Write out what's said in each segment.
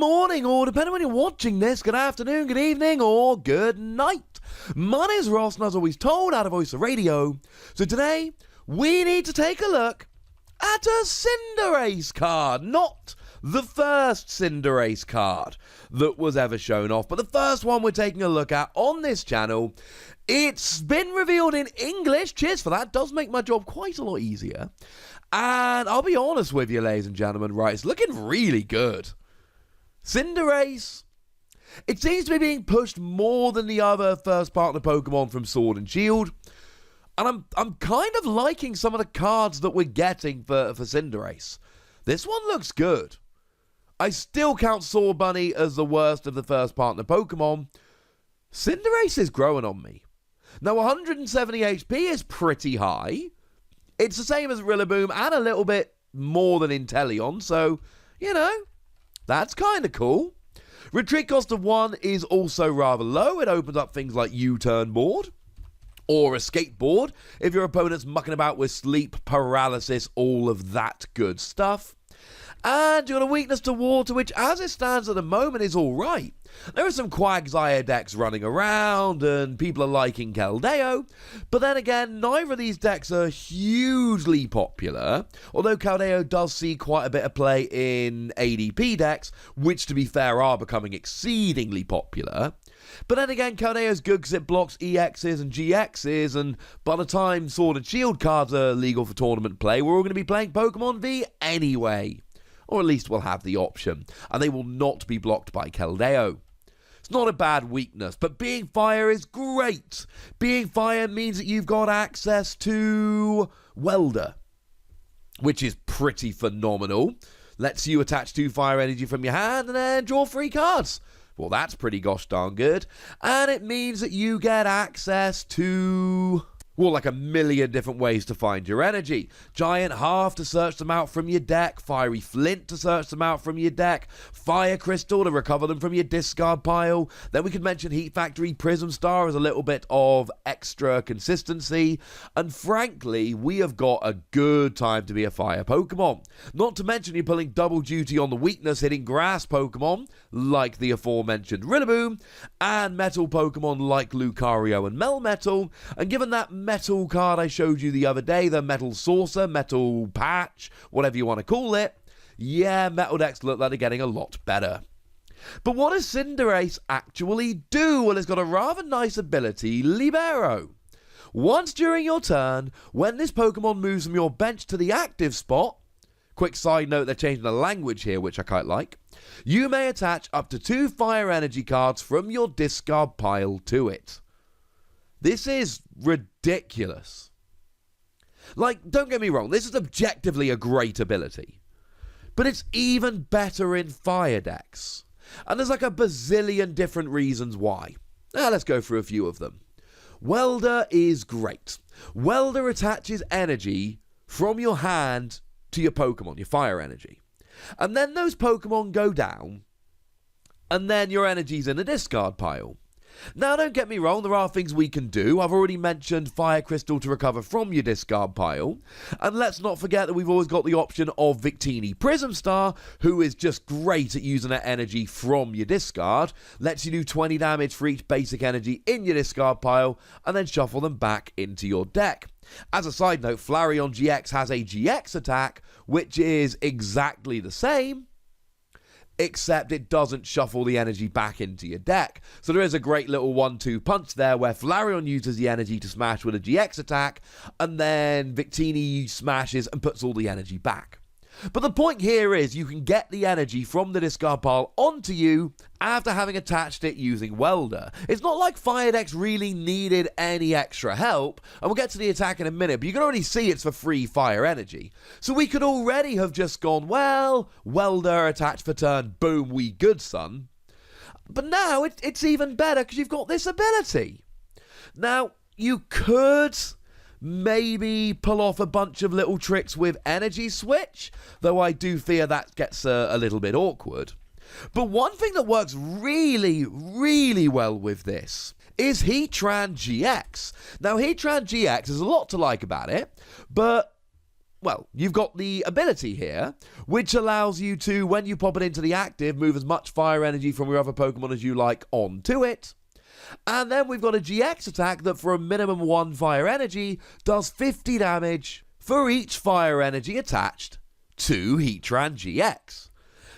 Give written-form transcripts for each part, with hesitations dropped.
morning, or depending on when you're watching this, good afternoon, good evening, or good night. My name is Ross, and as always told, out of Voice of Radio. So today, we need to take a look at a Cinderace card. Not the first Cinderace card that was ever shown off, but the first one we're taking a look at on this channel. It's been revealed in English. Cheers for that. Does make my job quite a lot easier. And I'll be honest with you, ladies and gentlemen, right, it's looking really good. Cinderace, it seems to be being pushed more than the other first partner Pokemon from Sword and Shield. And I'm kind of liking some of the cards that we're getting for Cinderace. This one looks good. I still count Sword Bunny as the worst of the first partner Pokemon. Cinderace is growing on me. Now, 170 HP is pretty high. It's the same as Rillaboom and a little bit more than Inteleon, so, you know, that's kind of cool. Retreat cost of 1 is also rather low. It opens up things like U-turn board or escape board if your opponent's mucking about with sleep, paralysis, all of that good stuff. And you've got a weakness to water, which as it stands at the moment is alright. There are some Quagsire decks running around, and people are liking Keldeo. But then again, neither of these decks are hugely popular, although Keldeo does see quite a bit of play in ADP decks, which to be fair are becoming exceedingly popular. But then again, Keldeo's good because it blocks EXs and GXs, and by the time Sword and Shield cards are legal for tournament play, we're all going to be playing Pokemon V anyway. Or at least we'll have the option, and they will not be blocked by Keldeo. It's not a bad weakness, but being fire is great. Being fire means that you've got access to Welder, which is pretty phenomenal. Lets you attach 2 fire energy from your hand and then draw 3 cards. Well, that's pretty gosh darn good. And it means that you get access to, well, like a million different ways to find your energy. Giant Half to search them out from your deck. Fiery Flint to search them out from your deck. Fire Crystal to recover them from your discard pile. Then we could mention Heat Factory Prism Star as a little bit of extra consistency. And frankly, we have got a good time to be a fire Pokemon. Not to mention you're pulling double duty on the weakness, hitting grass Pokemon, like the aforementioned Rillaboom, and metal Pokemon like Lucario and Melmetal. And given that metal card I showed you the other day, the Metal Saucer, Metal Patch, whatever you want to call it, yeah, metal decks look like they're getting a lot better. But what does Cinderace actually do? Well, it's got a rather nice ability, Libero. Once during your turn, when this Pokemon moves from your bench to the active spot, quick side note, they're changing the language here, which I quite like, you may attach up to 2 fire energy cards from your discard pile to it. This is ridiculous. Like, don't get me wrong, this is objectively a great ability. But it's even better in fire decks. And there's like a bazillion different reasons why. Now, let's go through a few of them. Welder is great. Welder attaches energy from your hand to your Pokemon, your fire energy. And then those Pokemon go down, and then your energy's in a discard pile. Now, don't get me wrong, there are things we can do. I've already mentioned Fire Crystal to recover from your discard pile. And let's not forget that we've always got the option of Victini Prism Star, who is just great at using that energy from your discard. Lets you do 20 damage for each basic energy in your discard pile, and then shuffle them back into your deck. As a side note, Flareon GX has a GX attack, which is exactly the same, except it doesn't shuffle the energy back into your deck. So there is a great little 1-2 punch there where Flareon uses the energy to smash with a GX attack, and then Victini smashes and puts all the energy back. But the point here is you can get the energy from the discard pile onto you after having attached it using Welder. It's not like fire decks really needed any extra help, and we'll get to the attack in a minute, but you can already see it's for free fire energy. So we could already have just gone, well, Welder attached for turn, boom, we good son. But now it's even better because you've got this ability. Now, you could maybe pull off a bunch of little tricks with Energy Switch, though I do fear that gets a little bit awkward. But one thing that works really, really well with this is Heatran GX. Now, Heatran GX, there's a lot to like about it, but well, you've got the ability here, which allows you to, when you pop it into the active, move as much fire energy from your other Pokemon as you like onto it. And then we've got a GX attack that for a minimum 1 fire energy does 50 damage for each fire energy attached to Heatran GX.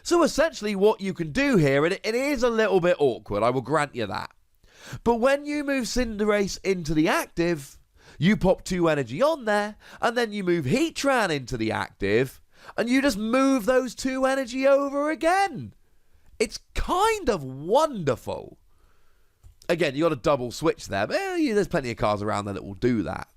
So essentially what you can do here, and it is a little bit awkward, I will grant you that. But when you move Cinderace into the active, you pop 2 energy on there, and then you move Heatran into the active, and you just move those 2 energy over again. It's kind of wonderful. Again, you got a double switch there, but there's plenty of cards around there that will do that.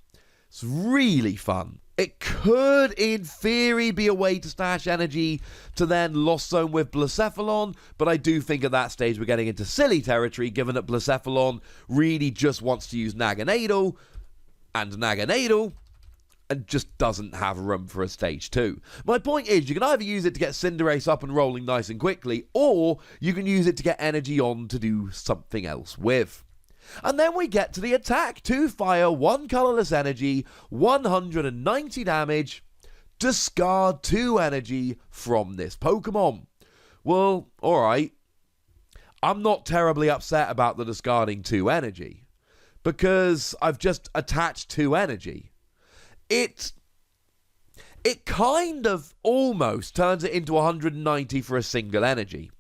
It's really fun. It could, in theory, be a way to stash energy to then Lost Zone with Blacephalon, but I do think at that stage we're getting into silly territory, given that Blacephalon really just wants to use Naganadel, and just doesn't have room for a stage 2. My point is, you can either use it to get Cinderace up and rolling nice and quickly, or you can use it to get energy on to do something else with. And then we get to the attack. 2 fire, 1 colorless energy, 190 damage. Discard 2 energy from this Pokemon. Well, alright. I'm not terribly upset about the discarding 2 energy, because I've just attached 2 energy. It kind of almost turns it into 190 for a single energy.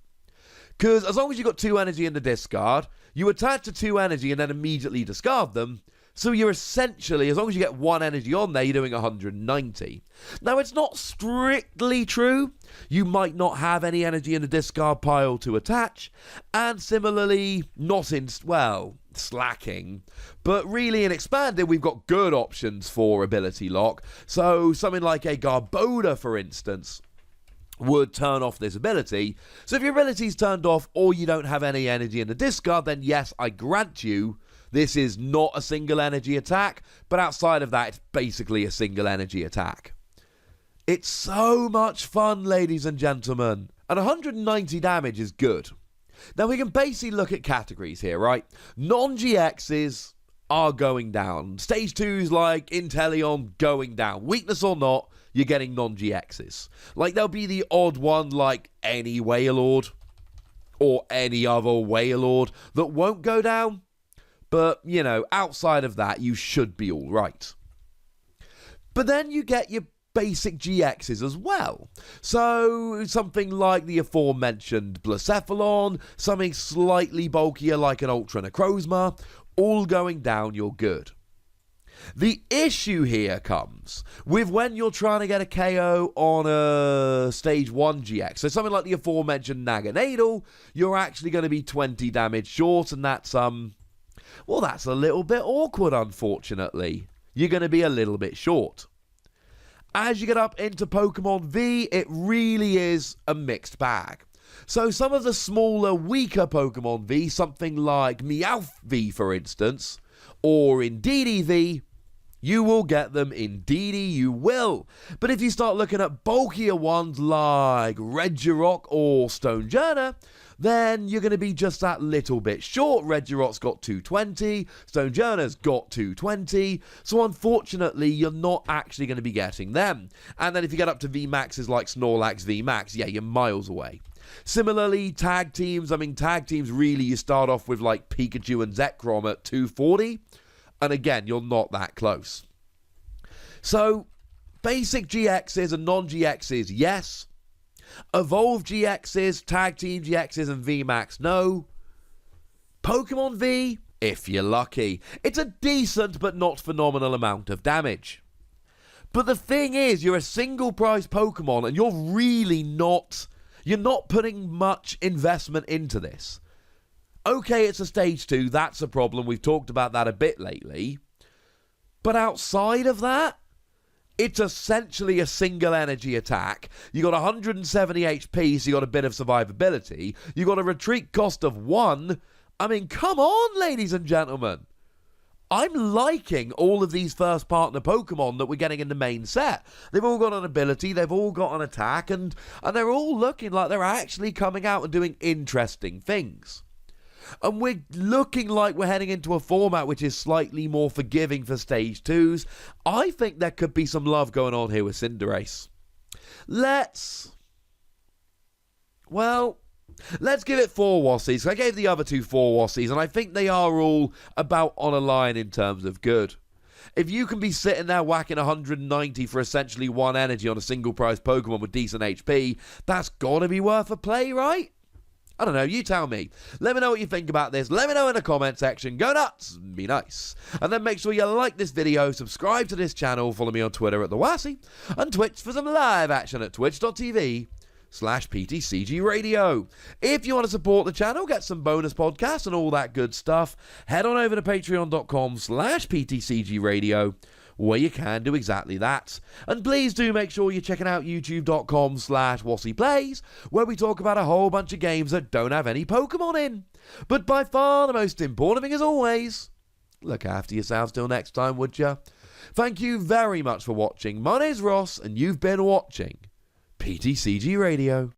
Because as long as you've got 2 energy in the discard, you attach to 2 energy and then immediately discard them. So you're essentially, as long as you get 1 energy on there, you're doing 190. Now, it's not strictly true. You might not have any energy in the discard pile to attach. And similarly, not in, well, slacking. But really in Expanded, we've got good options for ability lock. So something like a Garbodor, for instance, would turn off this ability. So if your ability's turned off or you don't have any energy in the discard, then yes, I grant you, this is not a single energy attack, but outside of that, it's basically a single energy attack. It's so much fun, ladies and gentlemen. And 190 damage is good. Now, we can basically look at categories here, right? Non-GXs are going down. Stage 2s like Inteleon going down. Weakness or not, you're getting non-GXs. Like, there'll be the odd one like any Wailord or any other Wailord that won't go down. But, you know, outside of that, you should be all right. But then you get your basic GXs as well. So, something like the aforementioned Blacephalon, something slightly bulkier like an Ultra Necrozma, all going down, you're good. The issue here comes with when you're trying to get a KO on a stage 1 GX. So something like the aforementioned Naganadel, you're actually going to be 20 damage short, and that's, well, that's a little bit awkward, unfortunately. You're going to be a little bit short. As you get up into Pokemon V, it really is a mixed bag. So some of the smaller, weaker Pokemon V, something like Meowth V, for instance, or Indeedee V, you will get them, Indeedee you will. But if you start looking at bulkier ones like Regirock or Stonjourner, then you're going to be just that little bit short. Regirock's got 220, Stonjourner's got 220, so unfortunately you're not actually going to be getting them. And then if you get up to VMAXs like Snorlax VMAX, yeah, you're miles away. Similarly, tag teams, really you start off with like Pikachu and Zekrom at 240, and again, you're not that close. So, basic GXs and non-GXs, yes. Evolve GXs, Tag Team GXs, and VMAX, no. Pokemon V, if you're lucky. It's a decent but not phenomenal amount of damage. But the thing is, you're a single prize Pokemon and you're really not... You're not putting much investment into this. Okay, it's a stage 2, that's a problem. We've talked about that a bit lately. But outside of that, it's essentially a single energy attack. You got 170 HP, so you got a bit of survivability. You got a retreat cost of 1. I mean, come on, ladies and gentlemen. I'm liking all of these first partner Pokemon that we're getting in the main set. They've all got an ability, they've all got an attack, and they're all looking like they're actually coming out and doing interesting things. And we're looking like we're heading into a format which is slightly more forgiving for Stage 2s. I think there could be some love going on here with Cinderace. Let's give it 4 Wassies. I gave the other 2 4 Wassies, and I think they are all about on a line in terms of good. If you can be sitting there whacking 190 for essentially 1 energy on a single prize Pokemon with decent HP, that's gotta be worth a play, right? I don't know, you tell me. Let me know what you think about this. Let me know in the comment section. Go nuts, be nice. And then make sure you like this video, subscribe to this channel, follow me on Twitter at @TheWassie, and Twitch for some live action at twitch.tv/PTCGRadio. If you want to support the channel, get some bonus podcasts and all that good stuff, head on over to patreon.com/PTCGRadio, where you can do exactly that. And please do make sure you're checking out youtube.com/WassiePlays, where we talk about a whole bunch of games that don't have any Pokemon in. But by far the most important thing, as always, look after yourselves till next time, would ya? Thank you very much for watching. My name's Ross, and you've been watching PTCG Radio.